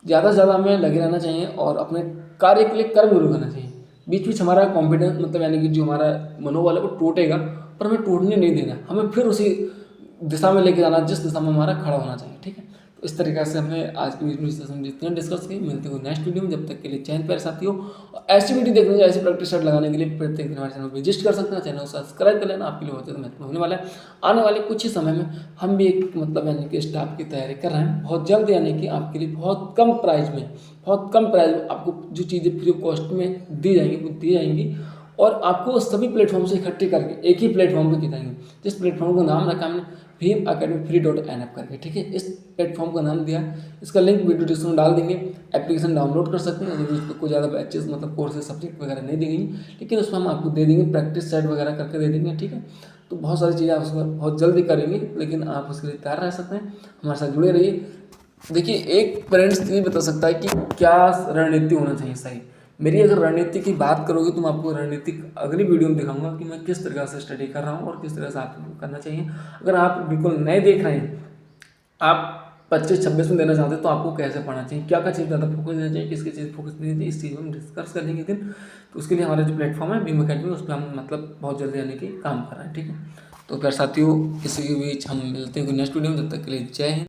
ज़्यादा से ज़्यादा हमें लगे रहना चाहिए, और अपने कार्य के लिए कर्म जरूर करना चाहिए। बीच बीच हमारा कॉन्फिडेंस मतलब यानी कि जो हमारा मनोबल है वो टूटेगा, पर हमें टूटने नहीं देना, हमें फिर उसी दिशा में लेके जाना जिस दिशा में हमारा खड़ा होना चाहिए। ठीक है, तो इस तरीके से हमने आज की वीडियो सेशन जितने डिस्कस की, मिलते हैं नेक्स्ट वीडियो में। जब तक के लिए चैनल पर साथियों, ऐसी वीडियो देखने के लिए, ऐसी प्रैक्टिस सेट लगाने के लिए प्रत्येक दिन हमारे चैनल पर विजिट कर सकते हैं, चैनल को सब्सक्राइब कर लेना, आपके लिए बहुत ज़्यादा महत्वपूर्ण होने वाला है। आने वाले कुछ ही समय में हम भी एक मतलब यानी कि स्टाफ की तैयारी कर रहे हैं बहुत जल्द, यानी कि आपके लिए बहुत कम प्राइस में आपको जो चीज़ें फ्री ऑफ कॉस्ट में दी जाएंगी वो दी जाएंगी, और आपको सभी प्लेटफॉर्म से इकट्ठे करके एक ही प्लेटफॉर्म पर दिखाएंगे, जिस प्लेटफॉर्म का नाम रखा हमने भीमacademyfree.nf करके। ठीक है, इस प्लेटफॉर्म का नाम दिया, इसका लिंक वीडियो डिस्क्रिप्शन में डाल देंगे। एप्लीकेशन डाउनलोड कर सकते हैं, अगर उस पर कोई ज़्यादा बैचेस मतलब कोर्सेज सब्जेक्ट वगैरह नहीं दी गई, लेकिन उसमें हम आपको दे देंगे, प्रैक्टिस सेट वगैरह करके दे देंगे। ठीक है, तो बहुत सारी चीज़ें आप उसमें बहुत जल्दी करेंगे, लेकिन आप उसके लिए तैयार रह सकते हैं, हमारे साथ जुड़े रहिए। देखिए, एक पेरेंट्स ये बता सकता है कि क्या रणनीति होना चाहिए सही। मेरी अगर रणनीति की बात करोगे तो मैं आपको रणनीति अगली वीडियो में दिखाऊंगा कि मैं किस तरह से स्टडी कर रहा हूँ और किस तरह से आपको करना चाहिए। अगर आप बिल्कुल नए देख रहे हैं, आप 25-26 में देना चाहते हैं, तो आपको कैसे पढ़ना चाहिए, क्या चीज़ ज़्यादा फोकस देना चाहिए, किसकी चीज़ फोकस देनी चाहिए, इस चीज़ में हम डिस्कस कर लेंगे दिन। तो उसके लिए हमारा जो प्लेटफॉर्म है भीम अकेडमी, उस पर हम मतलब बहुत जल्दी आने की काम कर रहे हैं। ठीक है, तो फिर साथियों, इसी के बीच हम मिलते हैं नेक्स्ट वीडियो में, जब तक के लिए जय हिंद।